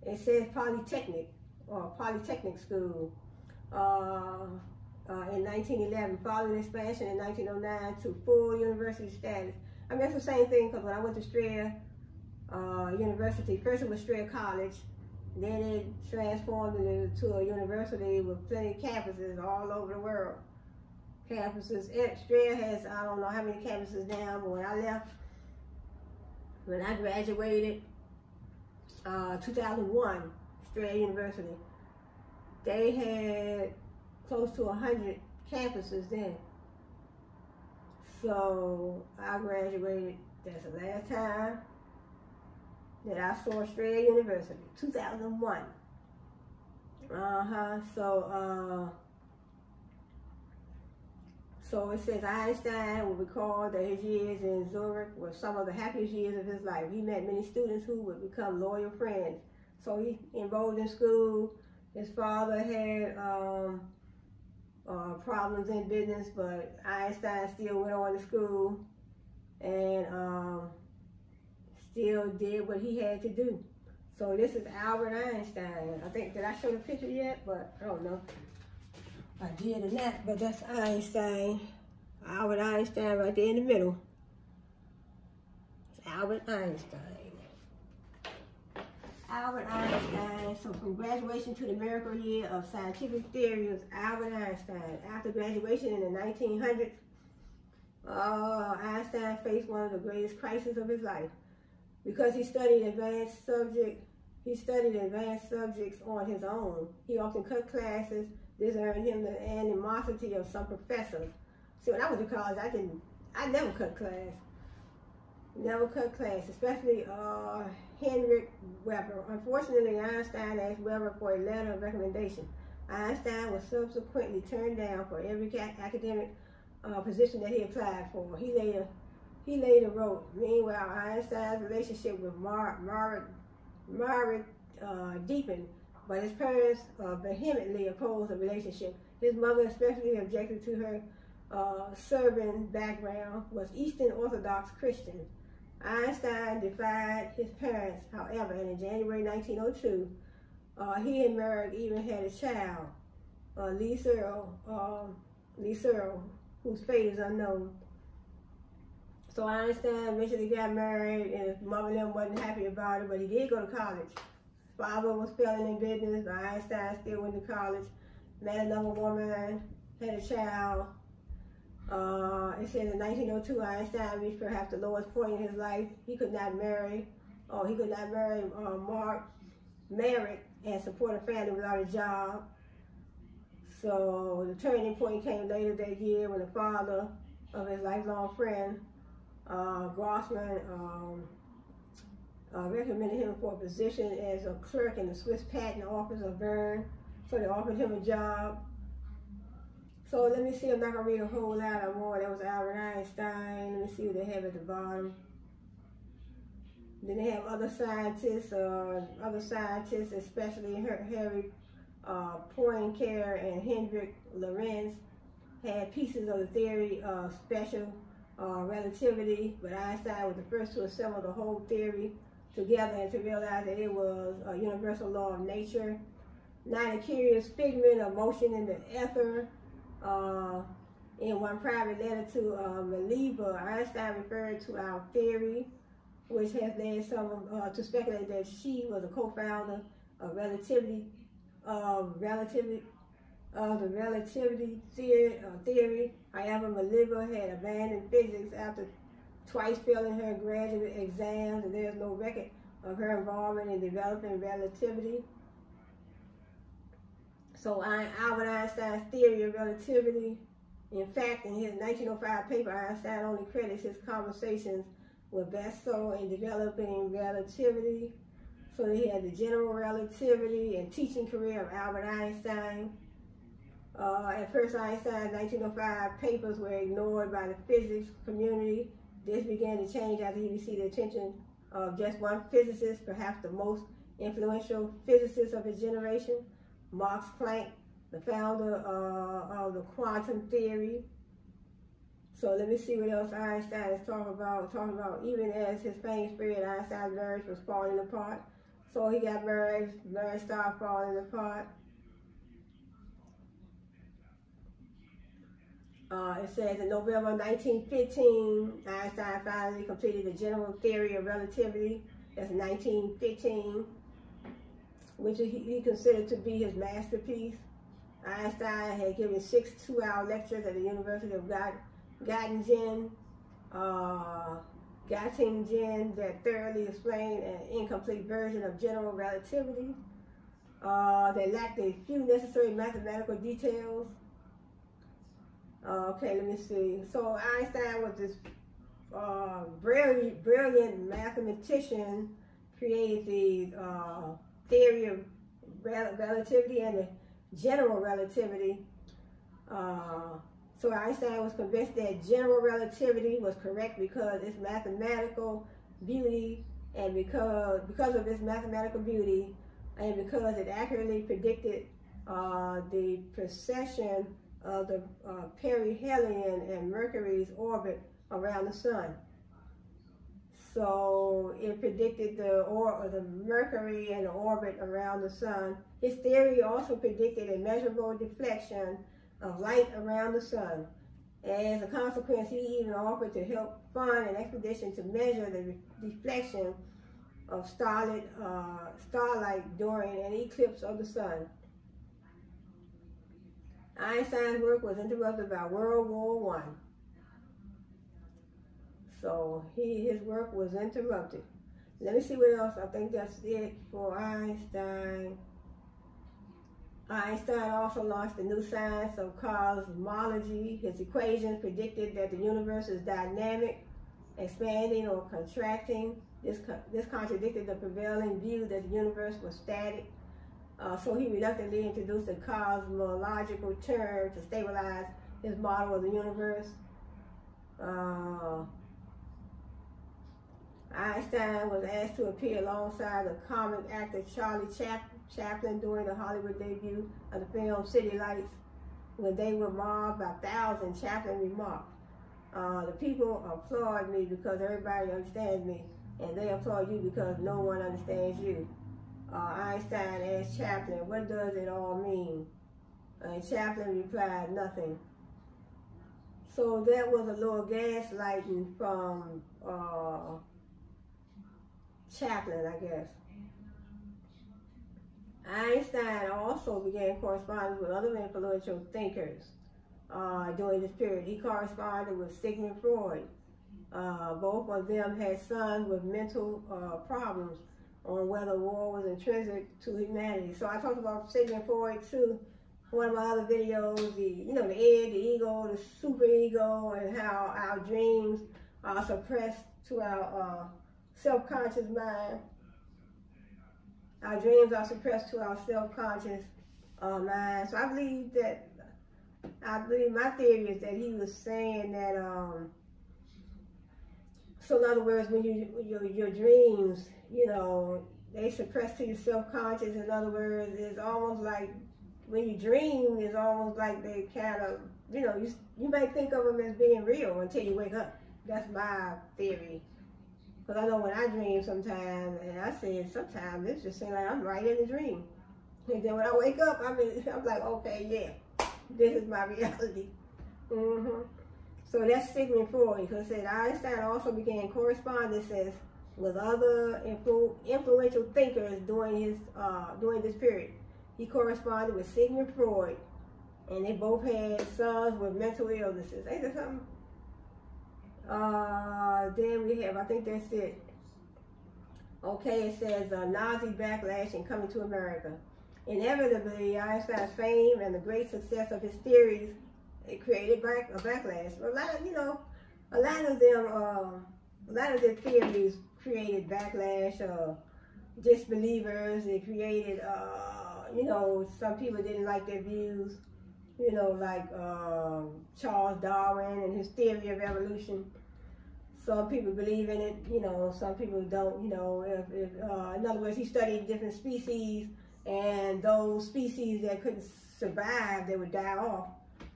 It says Polytechnic, or Polytechnic School. In 1911, following expansion in 1909 to full university status. I mean, that's the same thing because when I went to Strayer University, first it was Strayer College, then it transformed into a university with plenty of campuses all over the world. Strayer has, I don't know how many campuses now, but when I left, when I graduated, 2001, Strayer University, they had close to 100 campuses then. So I graduated, that's the last time that I saw Strayer University, 2001. So it says Einstein will recall that his years in Zurich were some of the happiest years of his life. He met many students who would become loyal friends. So he enrolled in school. His father had problems in business, but Einstein still went on to school and still did what he had to do. So this is Albert Einstein. I think, did I show the picture yet? But I don't know. I did or not, but that's Einstein. Albert Einstein right there in the middle. It's Albert Einstein. Albert Einstein. So from graduation to the miracle year of scientific theory was Albert Einstein. After graduation in the 1900s, Einstein faced one of the greatest crises of his life. Because he studied advanced subjects on his own. He often cut classes. This earned him the animosity of some professors. See, when I went to college, I never cut class. Never cut class, especially Henrik Weber. Unfortunately, Einstein asked Weber for a letter of recommendation. Einstein was subsequently turned down for every academic position that he applied for. He later wrote, meanwhile, Einstein's relationship with Margaret deepened, but his parents vehemently opposed the relationship. His mother especially objected to her Serbian background, was Eastern Orthodox Christian. Einstein defied his parents, however, and in January 1902, he and Merrick even had a child, Lee Searle, whose fate is unknown. So Einstein eventually got married, and his mother and them wasn't happy about it, but he did go to college. Father was failing in business, but Einstein still went to college, met another woman, had a child. It said in 1902, Einstein reached perhaps the lowest point in his life. He could not marry Merrick and support a family without a job. So the turning point came later that year when the father of his lifelong friend, Grossman, recommended him for a position as a clerk in the Swiss Patent Office of Bern. So they offered him a job. So let me see, I'm not going to read a whole lot more. That was Albert Einstein. Let me see what they have at the bottom. Then they have other scientists, especially Harry Poincaré and Hendrik Lorentz, had pieces of the theory of special relativity, but Einstein was the first to assemble the whole theory together and to realize that it was a universal law of nature, not a curious figment of motion in the ether. In one private letter to Mileva, Einstein referred to our theory, which has led some to speculate that she was a co-founder of the relativity theory. However, Mileva had abandoned physics after twice failing her graduate exams, and there's no record of her involvement in developing relativity. So Albert Einstein's theory of relativity, in fact, in his 1905 paper, Einstein only credits his conversations with Bessel in developing relativity. So he had the general relativity and teaching career of Albert Einstein. At first, Einstein's 1905 papers were ignored by the physics community. This began to change after he received the attention of just one physicist, perhaps the most influential physicist of his generation, Max Planck, the founder of the quantum theory. So let me see what else Einstein is talking about. Even as his fame spread, Einstein's marriage was falling apart. So he got married, marriage started falling apart. It says in November 1915, Einstein finally completed the general theory of relativity. That's 1915, which he considered to be his masterpiece. Einstein had given 6 two-hour lectures at the University of Göttingen that thoroughly explained an incomplete version of general relativity. They lacked a few necessary mathematical details. Okay, let me see. So Einstein was this brilliant mathematician, created the theory of relativity and the general relativity. So Einstein was convinced that general relativity was correct because its mathematical beauty, and because of its mathematical beauty, and because it accurately predicted the precession of the perihelion and Mercury's orbit around the sun. So it predicted the Mercury and the orbit around the sun. His theory also predicted a measurable deflection of light around the sun. As a consequence, he even offered to help fund an expedition to measure the deflection of starlight during an eclipse of the sun. Einstein's work was interrupted by World War I. So his work was interrupted. Let me see what else. I think that's it for Einstein. Einstein also launched the new science of cosmology. His equations predicted that the universe is dynamic, expanding or contracting. This contradicted the prevailing view that the universe was static. So he reluctantly introduced a cosmological term to stabilize his model of the universe. Einstein was asked to appear alongside the comic actor Charlie Chaplin during the Hollywood debut of the film City Lights. When they were mobbed by thousands, Chaplin remarked, "The people applaud me because everybody understands me, and they applaud you because no one understands you." Einstein asked Chaplin, "What does it all mean?" And Chaplin replied, "Nothing." So that was a little gaslighting from Chaplin, I guess. Einstein also began correspondence with other influential thinkers during this period. He corresponded with Sigmund Freud. Both of them had sons with mental problems on whether war was intrinsic to humanity. So I talked about Sigmund Freud too. One of my other videos, the id, the ego, the superego, and how our dreams are suppressed to our self-conscious mind. Our dreams are suppressed to our self-conscious mind. So I believe my theory is that he was saying that, so in other words, when your dreams, they suppress to your self-conscious. In other words, it's almost like when you dream, it's almost like they kind of, you might think of them as being real until you wake up. That's my theory. Because I know when I dream sometimes, and I said sometimes, it's just seems like I'm right in the dream. And then when I wake up, I'm like, okay, yeah, this is my reality. So that's Sigmund Freud. Because it said Einstein also began correspondences with other influential thinkers during this period. He corresponded with Sigmund Freud, and they both had sons with mental illnesses. Ain't that something? Then we have, I think that's it. Okay, it says Nazi backlash and coming to America. Inevitably, Einstein's fame and the great success of his theories, it created a backlash. A lot of their theories created backlash, disbelievers. It created, some people didn't like their views. Like Charles Darwin and his theory of evolution. Some people believe in it, some people don't, in other words, he studied different species, and those species that couldn't survive, they would die off.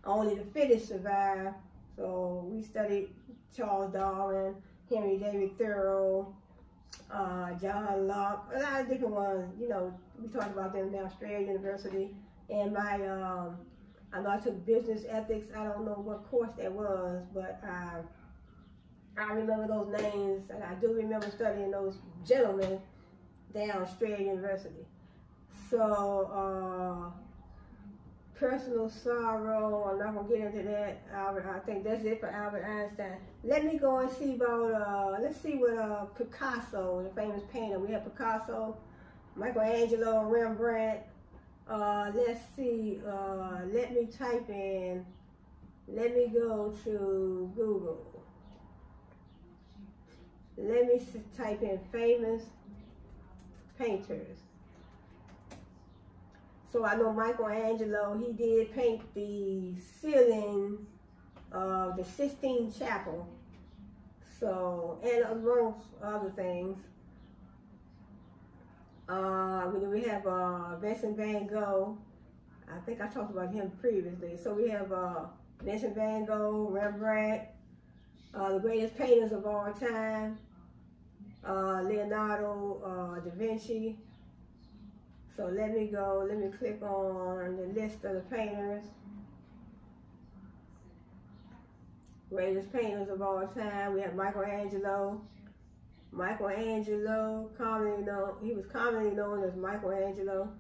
Only the fittest survive. So we studied Charles Darwin, Henry David Thoreau, John Locke, a lot of different ones, we talked about them down Strayer University. And I know I took business ethics. I don't know what course that was, but I remember those names, and I do remember studying those gentlemen down Strayer University. So, personal sorrow, I'm not going to get into that. I think that's it for Albert Einstein. Let me go and see about, let's see what Picasso, the famous painter. We have Picasso, Michelangelo, Rembrandt. Let's see, let me go to Google. Let me type in famous painters. So I know Michelangelo, he did paint the ceiling of the Sistine Chapel. So, and amongst other things. We have Vincent van Gogh. I think I talked about him previously. So we have Vincent van Gogh, Rembrandt, the greatest painters of all time, Leonardo da Vinci. So let me click on the list of the painters. Greatest painters of all time. We have Michelangelo. Michelangelo, he was commonly known as Michelangelo,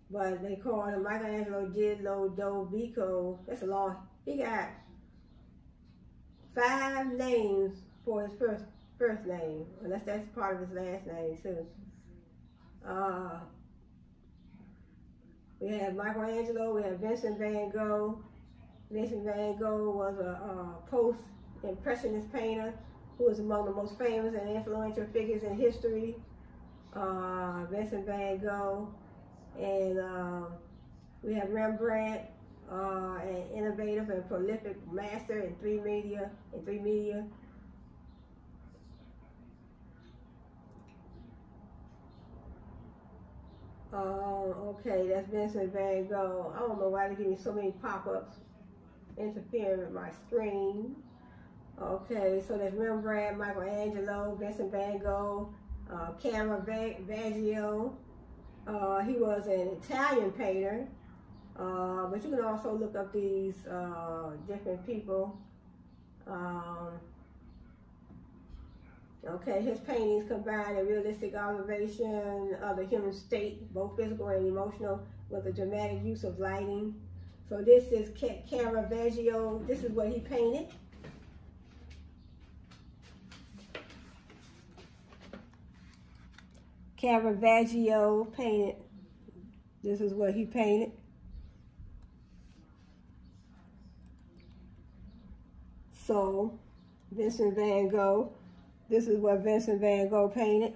but they called him Michelangelo di Lodovico. That's a long, he got 5 names for his first name, unless that's part of his last name too. We have Michelangelo, we have Vincent van Gogh. Vincent van Gogh was a post-impressionist painter who was among the most famous and influential figures in history. Vincent van Gogh. And we have Rembrandt, an innovative and prolific master in three media. Okay, that's Vincent Van Gogh. I don't know why they give me so many pop-ups interfering with my screen. Okay, so there's Rembrandt, Michelangelo, Vincent Van Gogh, Caravaggio. He was an Italian painter, but you can also look up these different people. Okay, his paintings combine a realistic observation of the human state, both physical and emotional, with a dramatic use of lighting. So this is Caravaggio. This is what he painted. Caravaggio painted. This is what he painted. So, Vincent Van Gogh. This is what Vincent Van Gogh painted.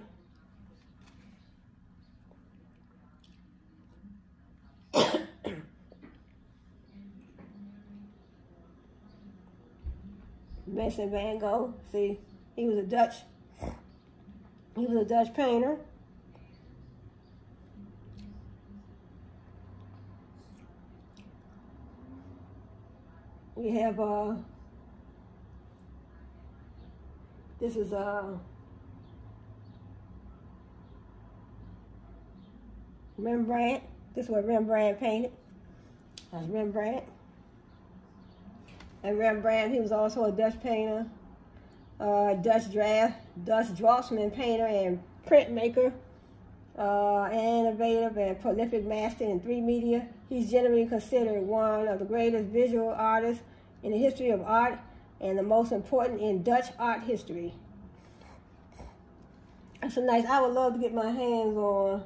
Vincent Van Gogh, see, he was a Dutch painter. We have this is Rembrandt. This is what Rembrandt painted. That's Rembrandt. And Rembrandt, he was also a Dutch painter, Dutch draftsman painter and printmaker, innovative and prolific master in three media. He's generally considered one of the greatest visual artists in the history of art and the most important in Dutch art history. That's a nice, I would love to get my hands on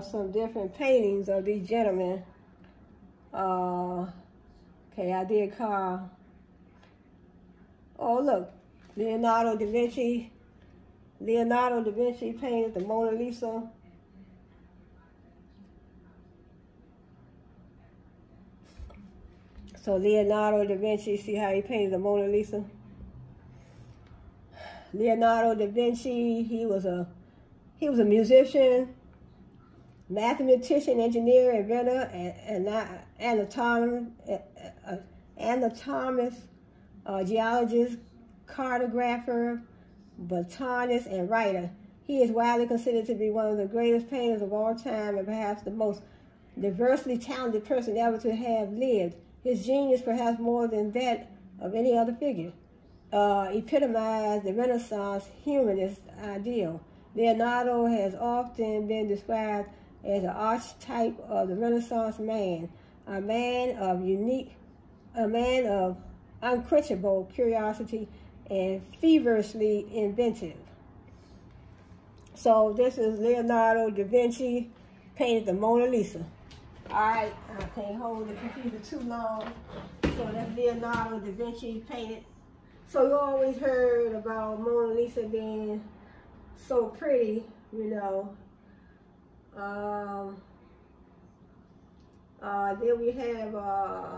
some different paintings of these gentlemen. Okay, I did call. Oh, look, Leonardo da Vinci. Leonardo da Vinci painted the Mona Lisa. So Leonardo da Vinci, see how he painted the Mona Lisa? Leonardo da Vinci, he was a musician, mathematician, engineer, inventor, anatomist, geologist, cartographer, botanist, and writer. He is widely considered to be one of the greatest painters of all time and perhaps the most diversely talented person ever to have lived. His genius, perhaps more than that of any other figure, epitomized the Renaissance humanist ideal. Leonardo has often been described as an archetype of the Renaissance man, a man of unquenchable curiosity and feverishly inventive. So this is Leonardo da Vinci painted the Mona Lisa. All right, I can't hold the computer too long. So that's Leonardo da Vinci painted. So you always heard about Mona Lisa being so pretty, you know. Then we have,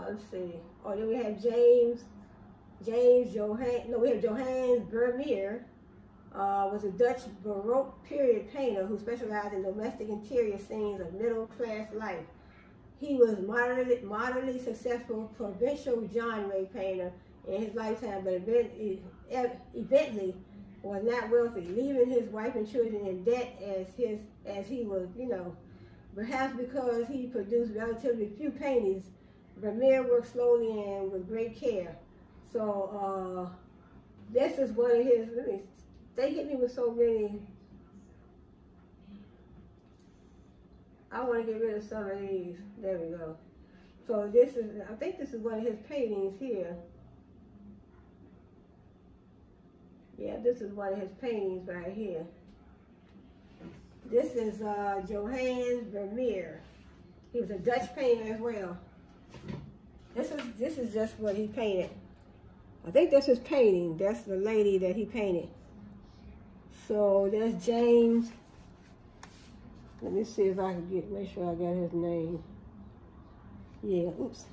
let's see. Oh, then we have Johannes Vermeer. Was a Dutch Baroque period painter who specialized in domestic interior scenes of middle-class life. He was moderately successful provincial genre painter in his lifetime, but evidently was not wealthy, leaving his wife and children in debt as he was, you know. Perhaps because he produced relatively few paintings, Vermeer worked slowly and with great care. So this is one of his. They hit me with so many. I want to get rid of some of these. There we go. So this is, I think this is one of his paintings here. Yeah, this is one of his paintings right here. This is Johannes Vermeer. He was a Dutch painter as well. This is just what he painted. I think that's his painting. That's the lady that he painted. So that's James. Let me see if I can make sure I got his name. Yeah, oops.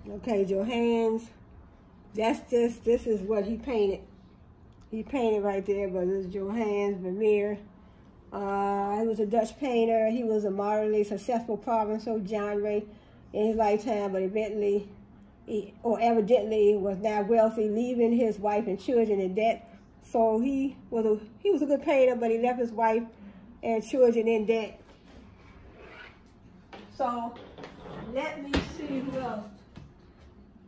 Okay, Johannes. This is what he painted. He painted right there, but this is Johannes Vermeer. He was a Dutch painter. He was a moderately successful provincial genre in his lifetime, but evidently was now wealthy, leaving his wife and children in debt. So he was a good painter, but he left his wife and children in debt. So let me see who else.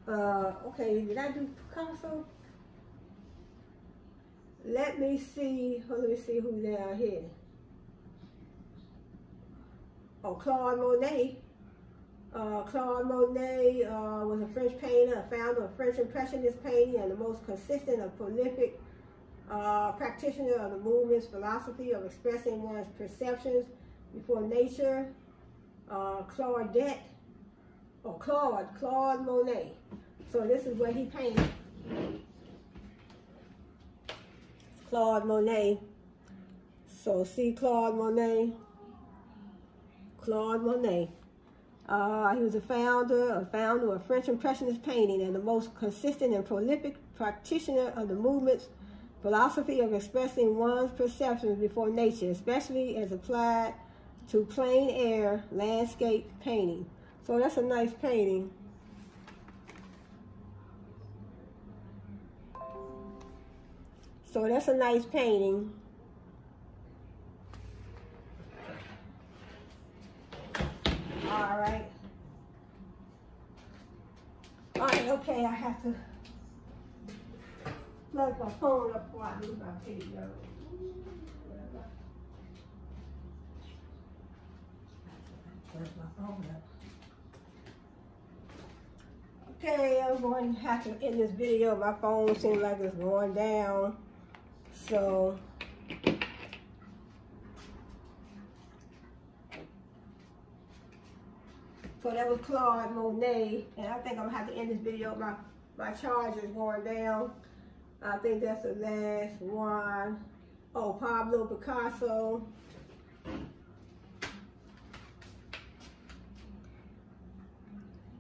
Okay, did I do Picasso? Let me see who's down here. Oh, Claude Monet. Claude Monet was a French painter, a founder of French Impressionist painting, and the most consistent and prolific practitioner of the movement's philosophy of expressing one's perceptions before nature. Claude Monet. So this is what he painted. Claude Monet. So see Claude Monet. Claude Monet. He was a founder of French Impressionist painting and the most consistent and prolific practitioner of the movement's philosophy of expressing one's perceptions before nature, especially as applied to plein air landscape painting. So that's a nice painting. So that's a nice painting. All right. All right, okay, I have to plug my phone up before I lose my video. Plug my phone up. Okay, I'm going to have to end this video. My phone seems like it's going down. So that was Claude Monet, and I think I'm gonna have to end this video. My charger is going down. I think that's the last one. Oh, Pablo Picasso.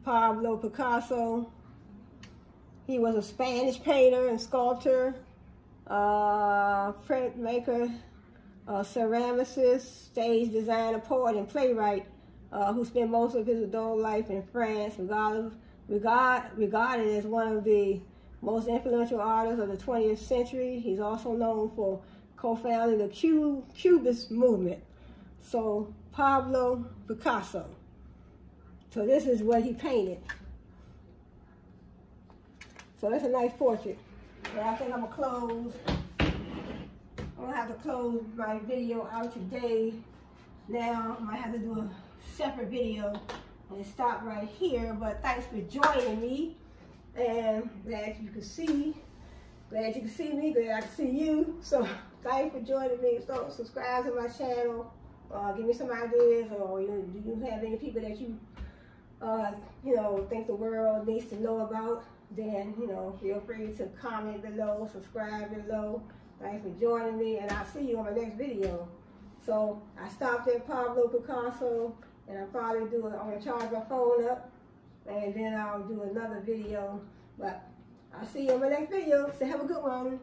Pablo Picasso. He was a Spanish painter and sculptor, printmaker, ceramicist, stage designer, poet, and playwright, who spent most of his adult life in France, regarded as one of the most influential artists of the 20th century. He's also known for co-founding the Cubist movement. So Pablo Picasso. So this is what he painted. So that's a nice portrait. But I think I'm gonna have to close my video out today. Now I might have to do a separate video and stop right here. But thanks for joining me, and glad you can see me, glad I can see you. So thanks for joining me. So subscribe to my channel. Give me some ideas, or do you have any people that you think the world needs to know about? Then feel free to comment below, subscribe below. Thanks for joining me, and I'll see you on my next video. So I stopped at Pablo Picasso, and I'm gonna charge my phone up, and then I'll do another video. But I'll see you on my next video. So have a good one.